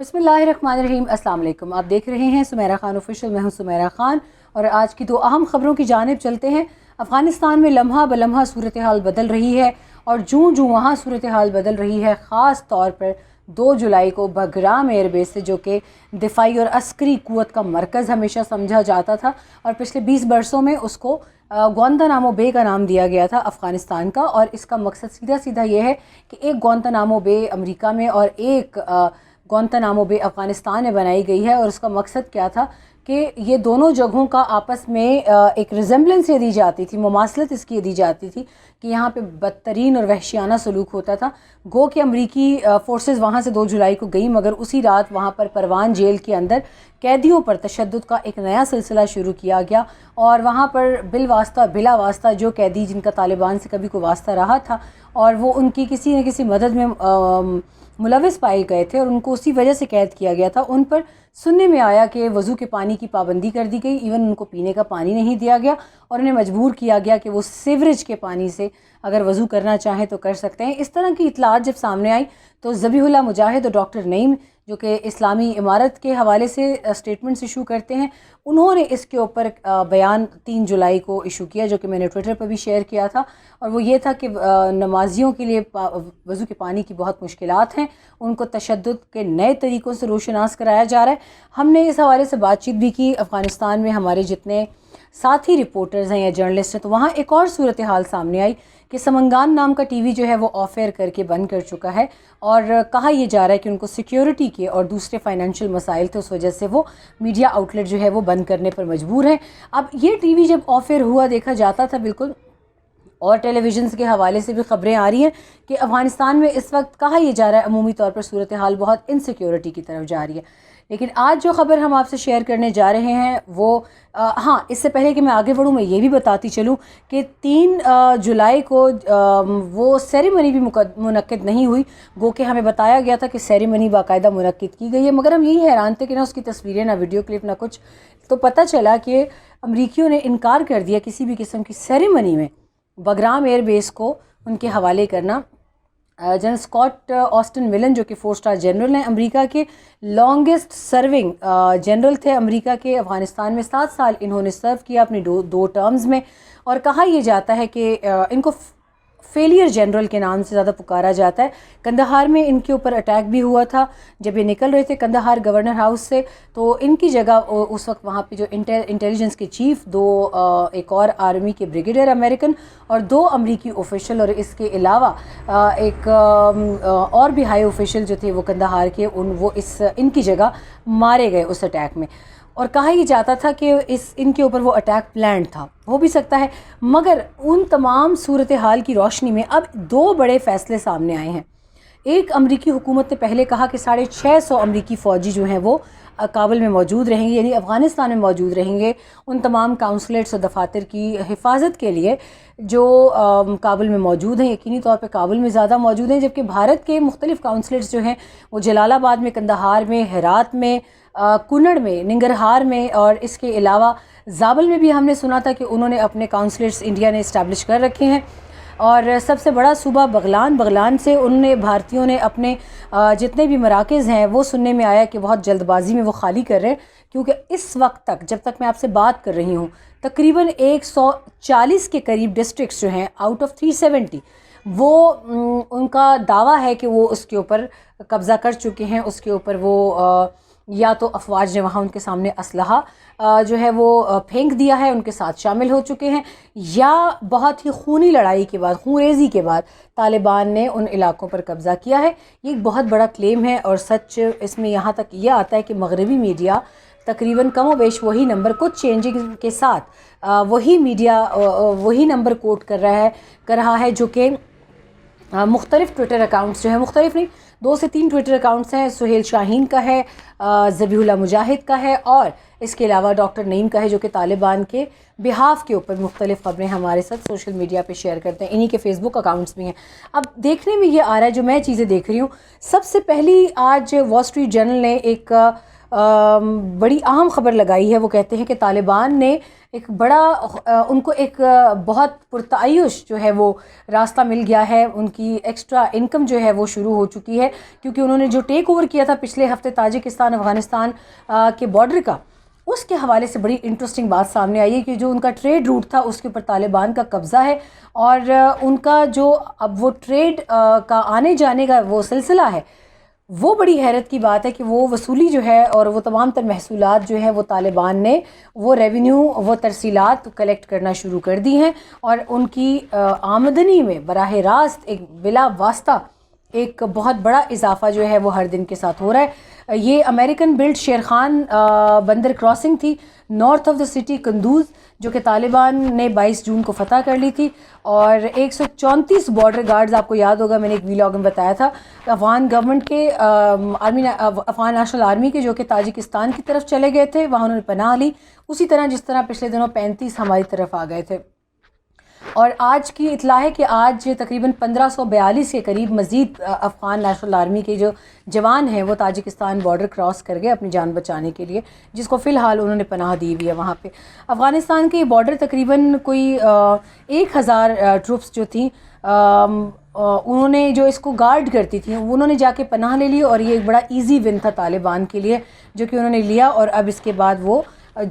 بسم اللہ الرحمن الرحیم۔ السلام علیکم، آپ دیکھ رہے ہیں سمیرہ خان آفیشیل، میں ہوں سمیرہ خان اور آج کی دو اہم خبروں کی جانب چلتے ہیں۔ افغانستان میں لمحہ بلمحہ صورتحال بدل رہی ہے اور جوں وہاں صورتحال بدل رہی ہے، خاص طور پر 2 جولائی کو بگرام ایئر بیس سے، جو کہ دفاعی اور عسکری قوت کا مرکز ہمیشہ سمجھا جاتا تھا اور پچھلے 20 برسوں میں اس کو گوانتانامو بے کا نام دیا گیا تھا افغانستان کا، اور اس کا مقصد سیدھا یہ ہے کہ ایک گوانتانامو بے امریکہ میں اور ایک گوانتانامو بے افغانستان میں بنائی گئی ہے۔ اور اس کا مقصد کیا تھا کہ یہ دونوں جگہوں کا آپس میں ایک ریزمبلنس یہ دی جاتی تھی، مماثلت اس کی دی جاتی تھی کہ یہاں پہ بدترین اور وحشیانہ سلوک ہوتا تھا۔ گو کہ امریکی فورسز وہاں سے 2 جولائی کو گئیں، مگر اسی رات وہاں پر پروان جیل کے اندر قیدیوں پر تشدد کا ایک نیا سلسلہ شروع کیا گیا، اور وہاں پر بالواسطہ بلا واسطہ جو قیدی جن کا طالبان سے کبھی کوئی واسطہ رہا تھا اور وہ ان کی کسی نہ کسی مدد میں ملوث پائے گئے تھے اور ان کو اسی وجہ سے قید کیا گیا تھا، ان پر سننے میں آیا کہ وضو کے پانی کی پابندی کر دی گئی، ایون ان کو پینے کا پانی نہیں دیا گیا اور انہیں مجبور کیا گیا کہ وہ سیوریج کے پانی سے اگر وضو کرنا چاہیں تو کر سکتے ہیں۔ اس طرح کی اطلاعات جب سامنے آئی تو ذبیح اللہ مجاہد اور ڈاکٹر نعیم، جو کہ اسلامی امارت کے حوالے سے اسٹیٹمنٹس ایشو کرتے ہیں، انہوں نے اس کے اوپر بیان 3 جولائی کو ایشو کیا، جو کہ میں نے ٹویٹر پر بھی شیئر کیا تھا، اور وہ یہ تھا کہ نمازیوں کے لیے وضو کے پانی کی بہت مشکلات ہیں، ان کو تشدد کے نئے طریقوں سے روشناس کرایا جا رہا ہے۔ ہم نے اس حوالے سے بات چیت بھی کی افغانستان میں ہمارے جتنے ساتھی رپورٹرز ہیں یا جرنلسٹ ہیں، تو وہاں ایک اور صورتحال سامنے آئی کہ سمنگان نام کا ٹی وی جو ہے وہ آف ایئر کر کے بند کر چکا ہے، اور کہا یہ جا رہا ہے کہ ان کو سیکیورٹی کے اور دوسرے فائنینشیل مسائل تھے، اس وجہ سے وہ میڈیا آؤٹ لیٹ جو ہے وہ بند کرنے پر مجبور ہیں۔ اب یہ ٹی وی جب آف ایئر ہوا دیکھا جاتا تھا بالکل، اور ٹیلی ویژنز کے حوالے سے بھی خبریں آ رہی ہیں کہ افغانستان میں اس وقت کہا یہ جا رہا ہے عمومی طور پر صورتحال بہت انسیکیورٹی کی طرف جا رہی ہے۔ لیکن آج جو خبر ہم آپ سے شیئر کرنے جا رہے ہیں وہ ہاں، اس سے پہلے کہ میں آگے بڑھوں میں یہ بھی بتاتی چلوں کہ 3 جولائی کو وہ سیریمنی بھی منعقد نہیں ہوئی، گو کہ ہمیں بتایا گیا تھا کہ سیریمنی باقاعدہ منعقد کی گئی ہے، مگر ہم یہی حیران تھے کہ نہ اس کی تصویریں، نہ ویڈیو کلپ، نہ کچھ۔ تو پتہ چلا کہ امریکیوں نے انکار کر دیا کسی بھی قسم کی سیریمنی میں بگرام ایئر بیس کو ان کے حوالے کرنا۔ جنرل اسکاٹ آسٹن ملن، جو کہ 4 اسٹار جنرل ہیں، امریکہ کے لانگسٹ سرونگ جنرل تھے امریکہ کے، افغانستان میں 7 سال انہوں نے سرو کیا اپنی 2 ٹرمز میں، اور کہا یہ جاتا ہے کہ ان کو فیلئر جنرل کے نام سے زیادہ پکارا جاتا ہے۔ کندہار میں ان کے اوپر اٹیک بھی ہوا تھا جب یہ نکل رہے تھے کندہار گورنر ہاؤس سے، تو ان کی جگہ اس وقت وہاں پہ جو انٹیلیجنس کے چیف، 2 ایک اور آرمی کے بریگیڈیئر امریکن اور 2 امریکی آفیشل، اور اس کے علاوہ ایک اور بھی ہائی آفیشل جو تھے وہ کندہار کے، وہ ان کی جگہ مارے گئے اس اٹیک میں، اور کہا یہ جاتا تھا کہ ان کے اوپر وہ اٹیک پلانڈ تھا، ہو بھی سکتا ہے۔ مگر ان تمام صورتحال کی روشنی میں اب 2 بڑے فیصلے سامنے آئے ہیں۔ ایک، امریکی حکومت نے پہلے کہا کہ 650 امریکی فوجی جو ہیں وہ کابل میں موجود رہیں گے، یعنی افغانستان میں موجود رہیں گے ان تمام کونسلیٹس اور دفاتر کی حفاظت کے لیے جو کابل میں موجود ہیں، یقینی طور پہ کابل میں زیادہ موجود ہیں، جبکہ بھارت کے مختلف کونسلیٹس جو ہیں وہ جلال آباد میں، کندہار میں، ہرات میں، کنڑ میں، ننگرہار میں، اور اس کے علاوہ زابل میں بھی ہم نے سنا تھا کہ انہوں نے اپنے کونسلیٹس انڈیا نے اسٹیبلش کر رکھے ہیں۔ اور سب سے بڑا صوبہ بغلان سے انہوں نے بھارتیوں نے اپنے جتنے بھی مراکز ہیں وہ سننے میں آیا کہ بہت جلد بازی میں وہ خالی کر رہے ہیں، کیونکہ اس وقت تک جب تک میں آپ سے بات کر رہی ہوں تقریباً 140 کے قریب ڈسٹرکٹس جو ہیں آؤٹ آف 370 وہ ان کا دعویٰ ہے کہ وہ اس کے اوپر قبضہ کر چکے ہیں، اس کے اوپر وہ یا تو افواج نے وہاں ان کے سامنے اسلحہ جو ہے وہ پھینک دیا ہے، ان کے ساتھ شامل ہو چکے ہیں، یا بہت ہی خونی لڑائی کے بعد، خون ریزی کے بعد طالبان نے ان علاقوں پر قبضہ کیا ہے۔ یہ ایک بہت بڑا کلیم ہے، اور سچ اس میں یہاں تک یہ آتا ہے کہ مغربی میڈیا تقریباً کم و بیش وہی نمبر، کچھ چینجنگ کے ساتھ وہی میڈیا وہی نمبر کوٹ کر رہا ہے جو کہ مختلف ٹویٹر اکاؤنٹس جو ہیں، مختلف نہیں، 2 سے 3 ٹویٹر اکاؤنٹس ہیں، سہیل شاہین کا ہے، ذبیح اللہ مجاہد کا ہے، اور اس کے علاوہ ڈاکٹر نعیم کا ہے، جو کہ طالبان کے بہاف کے اوپر مختلف خبریں ہمارے ساتھ سوشل میڈیا پہ شیئر کرتے ہیں، انہی کے فیس بک اکاؤنٹس بھی ہیں۔ اب دیکھنے میں یہ آ رہا ہے، جو میں چیزیں دیکھ رہی ہوں، سب سے پہلی آج وال اسٹریٹ جرنل نے ایک بڑی اہم خبر لگائی ہے. وہ کہتے ہیں کہ طالبان نے ایک بڑا ان کو ایک بہت پرتعیش جو ہے وہ راستہ مل گیا ہے. ان کی ایکسٹرا انکم جو ہے وہ شروع ہو چکی ہے, کیونکہ انہوں نے جو ٹیک اوور کیا تھا پچھلے ہفتے تاجکستان افغانستان کے بارڈر کا, اس کے حوالے سے بڑی انٹرسٹنگ بات سامنے آئی ہے کہ جو ان کا ٹریڈ روٹ تھا اس کے اوپر طالبان کا قبضہ ہے, اور ان کا جو اب وہ ٹریڈ کا آنے جانے کا وہ سلسلہ ہے, وہ بڑی حیرت کی بات ہے کہ وہ وصولی جو ہے اور وہ تمام تر محصولات جو ہیں وہ طالبان نے وہ ریونیو وہ ترسیلات کلیکٹ کرنا شروع کر دی ہیں, اور ان کی آمدنی میں براہ راست ایک بلا واسطہ ایک بہت بڑا اضافہ جو ہے وہ ہر دن کے ساتھ ہو رہا ہے. یہ امریکن بلڈ شیرخان بندر کراسنگ تھی north of the city Kunduz, جو کہ طالبان نے 22 جون کو فتح کر لی تھی, اور 134 بارڈر گارڈز, آپ کو یاد ہوگا میں نے ایک ویلاگ میں بتایا تھا, افغان گورنمنٹ کے افغان نیشنل آرمی کے, جو کہ تاجکستان کی طرف چلے گئے تھے, وہاں انہوں نے پناہ لی, اسی طرح جس طرح پچھلے دنوں 35 ہماری طرف آ گئے تھے. اور آج کی اطلاع ہے کہ آج تقریباً 1542 کے قریب مزید افغان نیشنل آرمی کے جو جوان ہیں وہ تاجکستان بارڈر کراس کر گئے اپنی جان بچانے کے لیے, جس کو فی الحال انہوں نے پناہ دی ہوئی ہے وہاں پہ. افغانستان کے بارڈر تقریباً کوئی 1000 ٹروپس جو تھیں انہوں نے جو اس کو گارڈ کرتی تھیں انہوں نے جا کے پناہ لے لی, اور یہ ایک بڑا ایزی ون تھا طالبان کے لیے جو کہ انہوں نے لیا, اور اب اس کے بعد وہ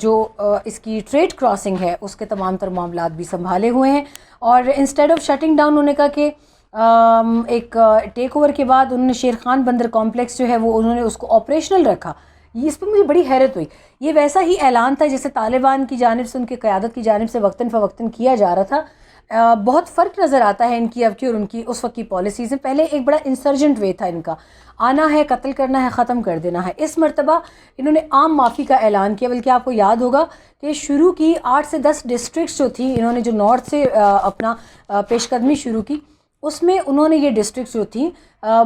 جو اس کی ٹریڈ کراسنگ ہے اس کے تمام تر معاملات بھی سنبھالے ہوئے ہیں. اور انسٹیڈ آف شٹنگ ڈاؤن, انہوں نے کہا کہ ایک ٹیک اوور کے بعد انہوں نے شیرخان بندر کمپلیکس جو ہے وہ انہوں نے اس کو آپریشنل رکھا. اس پہ مجھے بڑی حیرت ہوئی, یہ ویسا ہی اعلان تھا جیسے طالبان کی جانب سے ان کی قیادت کی جانب سے وقتاً فوقتاً کیا جا رہا تھا. بہت فرق نظر آتا ہے ان کی اب کی اور ان کی اس وقت کی پالیسیز میں. پہلے ایک بڑا انسرجنٹ وے تھا ان کا, آنا ہے, قتل کرنا ہے, ختم کر دینا ہے. اس مرتبہ انہوں نے عام معافی کا اعلان کیا, بلکہ آپ کو یاد ہوگا کہ شروع کی 8 سے 10 ڈسٹرکٹس جو تھیں, انہوں نے جو نارتھ سے اپنا پیش قدمی شروع کی, اس میں انہوں نے یہ ڈسٹرکٹس جو تھیں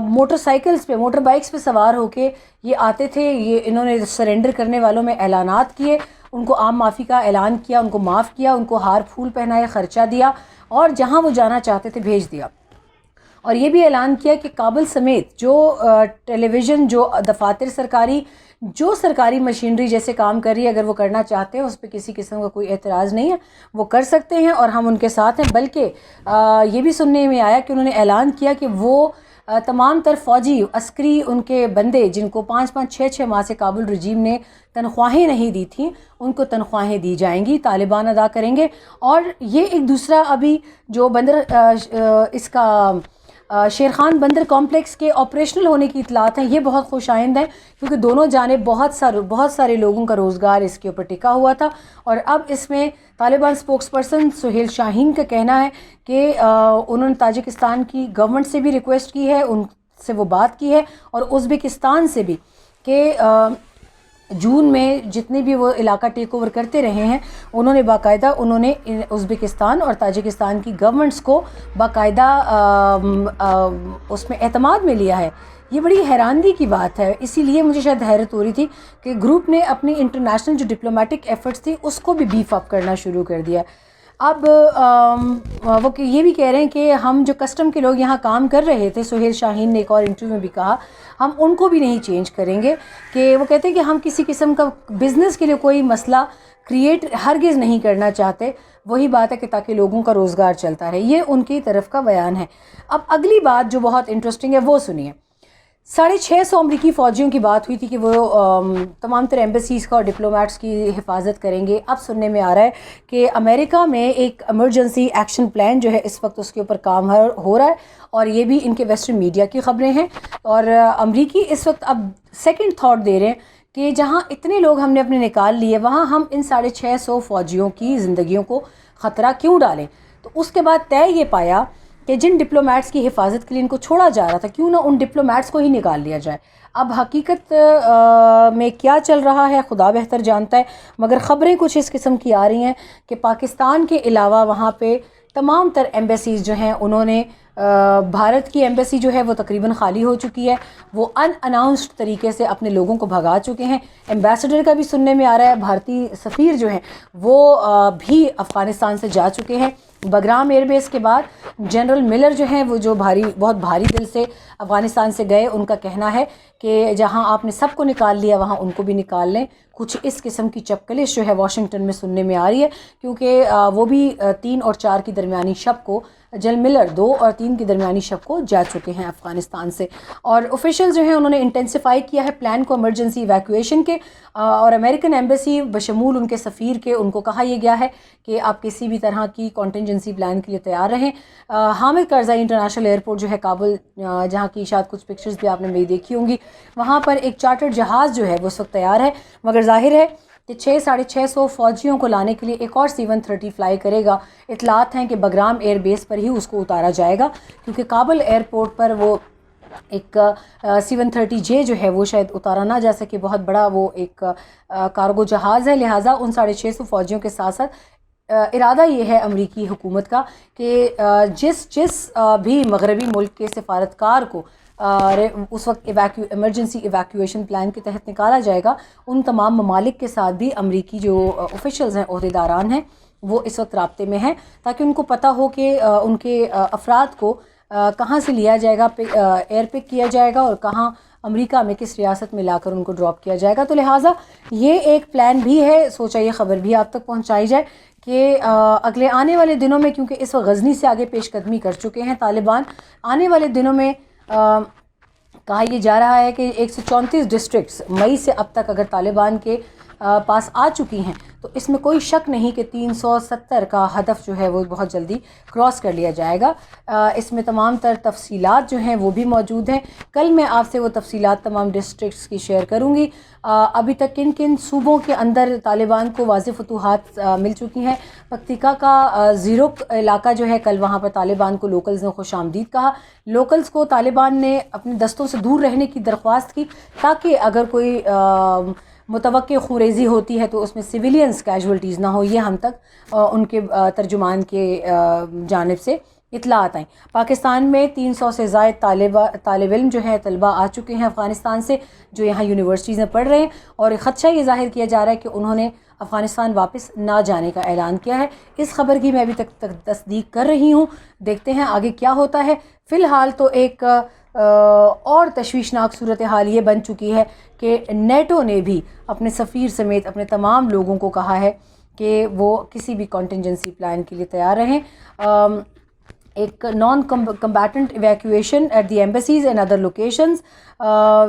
موٹر سائیکلز پہ موٹر بائکس پہ سوار ہو کے یہ آتے تھے, یہ انہوں نے سرنڈر کرنے والوں میں اعلانات کیے, ان کو عام معافی کا اعلان کیا, ان کو معاف کیا, ان کو ہار پھول پہنائے, خرچہ دیا, اور جہاں وہ جانا چاہتے تھے بھیج دیا. اور یہ بھی اعلان کیا کہ کابل سمیت جو ٹیلی ویژن, جو دفاتر سرکاری, جو سرکاری مشینری جیسے کام کر رہی ہے, اگر وہ کرنا چاہتے ہیں اس پہ کسی قسم کا کوئی اعتراض نہیں ہے, وہ کر سکتے ہیں اور ہم ان کے ساتھ ہیں. بلکہ یہ بھی سننے میں آیا کہ انہوں نے اعلان کیا کہ وہ تمام تر فوجی عسکری ان کے بندے جن کو 5-5 6-6 ماہ سے کابل رجیم نے تنخواہیں نہیں دی تھیں, ان کو تنخواہیں دی جائیں گی, طالبان ادا کریں گے. اور یہ ایک دوسرا ابھی جو بندر اس کا شیرخان بندر کمپلیکس کے آپریشنل ہونے کی اطلاعات ہیں, یہ بہت خوش آئند ہیں, کیونکہ دونوں جانب بہت سارے لوگوں کا روزگار اس کے اوپر ٹکا ہوا تھا. اور اب اس میں طالبان سپوکس پرسن سہیل شاہین کا کہنا ہے کہ انہوں نے تاجکستان کی گورنمنٹ سے بھی ریکویسٹ کی ہے, ان سے وہ بات کی ہے, اور ازبکستان سے بھی کہ جون میں جتنے بھی وہ علاقہ ٹیک اوور کرتے رہے ہیں, انہوں نے باقاعدہ ازبکستان اور تاجکستان کی گورنمنٹس کو باقاعدہ اس میں اعتماد میں لیا ہے. یہ بڑی حیرانگی کی بات ہے, اسی لیے مجھے شاید حیرت ہو رہی تھی کہ گروپ نے اپنی انٹرنیشنل جو ڈپلومیٹک ایفرٹس تھی اس کو بھی بیف اپ کرنا شروع کر دیا. اب وہ یہ بھی کہہ رہے ہیں کہ ہم جو کسٹم کے لوگ یہاں کام کر رہے تھے, سہیل شاہین نے ایک اور انٹرویو میں بھی کہا, ہم ان کو بھی نہیں چینج کریں گے. کہ وہ کہتے ہیں کہ ہم کسی قسم کا بزنس کے لیے کوئی مسئلہ کریٹ ہرگز نہیں کرنا چاہتے. وہی بات ہے کہ تاکہ لوگوں کا روزگار چلتا رہے, یہ ان کی طرف کا بیان ہے. اب اگلی بات جو بہت انٹرسٹنگ ہے وہ سنیے. 650 امریکی فوجیوں کی بات ہوئی تھی کہ وہ تمام تر ایمبیسیز کا اور ڈپلومیٹس کی حفاظت کریں گے. اب سننے میں آ رہا ہے کہ امریکہ میں ایک ایمرجنسی ایکشن پلان جو ہے اس وقت اس کے اوپر کام ہو رہا ہے, اور یہ بھی ان کے ویسٹرن میڈیا کی خبریں ہیں. اور امریکی اس وقت اب سیکنڈ تھاٹ دے رہے ہیں کہ جہاں اتنے لوگ ہم نے اپنے نکال لیے, وہاں ہم ان 650 فوجیوں کی زندگیوں کو خطرہ کیوں ڈالیں. تو اس کے بعد طے یہ پایا کہ جن ڈپلومیٹس کی حفاظت کے لیے ان کو چھوڑا جا رہا تھا, کیوں نہ ان ڈپلومیٹس کو ہی نکال لیا جائے. اب حقیقت میں کیا چل رہا ہے خدا بہتر جانتا ہے, مگر خبریں کچھ اس قسم کی آ رہی ہیں کہ پاکستان کے علاوہ وہاں پہ تمام تر ایمبیسیز جو ہیں انہوں نے بھارت کی ایمبیسی جو ہے وہ تقریباً خالی ہو چکی ہے, وہ ان اناؤنسڈ طریقے سے اپنے لوگوں کو بھگا چکے ہیں. ایمبیسڈر کا بھی سننے میں آ رہا ہے, بھارتی سفیر جو ہیں وہ بھی افغانستان سے جا چکے ہیں. بگرام ایئر بیس کے بعد جنرل ملر جو ہیں وہ جو بہت بھاری دل سے افغانستان سے گئے، ان کا کہنا ہے کہ جہاں آپ نے سب کو نکال لیا وہاں ان کو بھی نکال لیں۔ کچھ اس قسم کی چپکلش جو ہے واشنگٹن میں سننے میں آ رہی ہے، کیونکہ وہ بھی 3 اور 4 کی درمیانی شب کو، جنرل ملر 2 اور 3 کی درمیانی شب کو جا چکے ہیں افغانستان سے، اور اوفیشل جو ہیں انہوں نے انٹینسیفائی کیا ہے پلان کو ایمرجنسی ایویکویشن کے، اور امریکن ایمبیسی بشمول ان کے سفیر کے، ان کو کہا یہ گیا ہے کہ آپ کسی بھی طرح کی کانٹینجنسی پلان کے لیے تیار رہیں۔ حامد کرزئی انٹرنیشنل ایئرپورٹ جو ہے کابل، جہاں کی شاید کچھ پکچرز بھی آپ نے میری دیکھی ہوں گی، وہاں پر ایک چارٹرڈ جہاز جو ہے وہ اس وقت تیار ہے، مگر ظاہر ہے کہ 600-650 فوجیوں کو لانے کے لیے ایک اور C-130 فلائی کرے گا۔ اطلاعات ہیں کہ بگرام ایئر بیس پر ہی اس کو اتارا جائے گا، کیونکہ کابل ایئرپورٹ پر وہ ایک C-130J جو ہے وہ شاید اتارا نہ جا سکے، بہت بڑا وہ ایک کارگو جہاز ہے، لہٰذا ان 650 فوجیوں کے ساتھ ساتھ ارادہ یہ ہے امریکی حکومت کا کہ جس بھی مغربی ملک کے سفارتکار کو اس وقت ایمرجنسی ایویکویشن پلان کے تحت نکالا جائے گا، ان تمام ممالک کے ساتھ بھی امریکی جو آفیشلز ہیں، عہدیداران ہیں، وہ اس وقت رابطے میں ہیں، تاکہ ان کو پتہ ہو کہ ان کے افراد کو کہاں سے لیا جائے گا، ایئر پک کیا جائے گا، اور کہاں امریکہ میں کس ریاست میں لا کر ان کو ڈراپ کیا جائے گا۔ تو لہٰذا یہ ایک پلان بھی ہے، سوچا یہ خبر بھی آپ تک پہنچائی جائے کہ اگلے آنے والے دنوں میں، کیونکہ اس وقت غزنی سے آگے پیش قدمی کر چکے ہیں طالبان، آنے والے دنوں میں کہا یہ جا رہا ہے کہ 134 ڈسٹرکٹس مئی سے اب تک اگر طالبان کے پاس آ چکی ہیں تو اس میں کوئی شک نہیں کہ 370 کا ہدف جو ہے وہ بہت جلدی کراس کر لیا جائے گا۔ اس میں تمام تر تفصیلات جو ہیں وہ بھی موجود ہیں، کل میں آپ سے وہ تفصیلات تمام ڈسٹرکٹس کی شیئر کروں گی۔ ابھی تک کن کن صوبوں کے اندر طالبان کو واضح فتوحات مل چکی ہیں۔ پکتیکا کا زیروک علاقہ جو ہے، کل وہاں پر طالبان کو لوکلز نے خوش آمدید کہا، لوکلز کو طالبان نے اپنے دستوں سے دور رہنے کی درخواست کی، تاکہ اگر کوئی متوقع خوریزی ہوتی ہے تو اس میں سویلینز کیجولٹیز نہ ہو، یہ ہم تک ان کے ترجمان کے جانب سے اطلاعات آئیں۔ پاکستان میں 300 سے زائد طالب علم جو ہیں، طلبہ آ چکے ہیں افغانستان سے، جو یہاں یونیورسٹیز میں پڑھ رہے ہیں، اور خدشہ یہ ظاہر کیا جا رہا ہے کہ انہوں نے افغانستان واپس نہ جانے کا اعلان کیا ہے۔ اس خبر کی میں ابھی تک تصدیق کر رہی ہوں، دیکھتے ہیں آگے کیا ہوتا ہے۔ فی الحال تو ایک اور تشویشناک صورتحال یہ بن چکی ہے کہ نیٹو نے بھی اپنے سفیر سمیت اپنے تمام لوگوں کو کہا ہے کہ وہ کسی بھی کانٹینجنسی پلان کے لیے تیار رہیں۔ ایک non combatant evacuation at the embassies and other locations,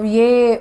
یہ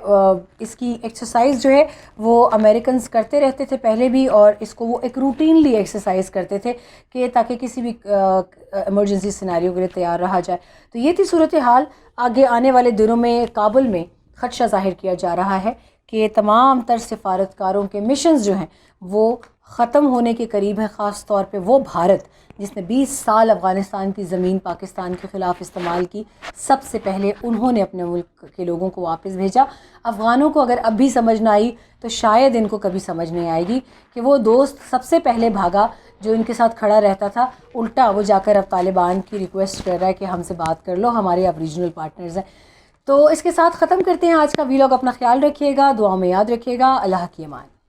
اس کی ایکسرسائز جو ہے وہ امریکنز کرتے رہتے تھے پہلے بھی، اور اس کو وہ ایک روٹینلی ایکسرسائز کرتے تھے کہ تاکہ کسی بھی ایمرجنسی سیناریو کے لیے تیار رہا جائے۔ تو یہ تھی صورتحال۔ آگے آنے والے دنوں میں کابل میں خدشہ ظاہر کیا جا رہا ہے کہ تمام تر سفارتکاروں کے مشنز جو ہیں وہ ختم ہونے کے قریب ہیں، خاص طور پہ وہ بھارت جس نے 20 سال افغانستان کی زمین پاکستان کے خلاف استعمال کی، سب سے پہلے انہوں نے اپنے ملک کے لوگوں کو واپس بھیجا۔ افغانوں کو اگر اب بھی سمجھ نہ آئی تو شاید ان کو کبھی سمجھ نہیں آئے گی کہ وہ دوست سب سے پہلے بھاگا جو ان کے ساتھ کھڑا رہتا تھا، الٹا وہ جا کر اب طالبان کی ریکویسٹ کر رہا ہے کہ ہم سے بات کر لو، ہمارے اب ریجنل پارٹنرز ہیں۔ تو اس کے ساتھ ختم کرتے ہیں آج کا ویلاگ۔ اپنا خیال رکھیے گا، دعاؤں میں یاد رکھیے گا۔ اللہ کی امان۔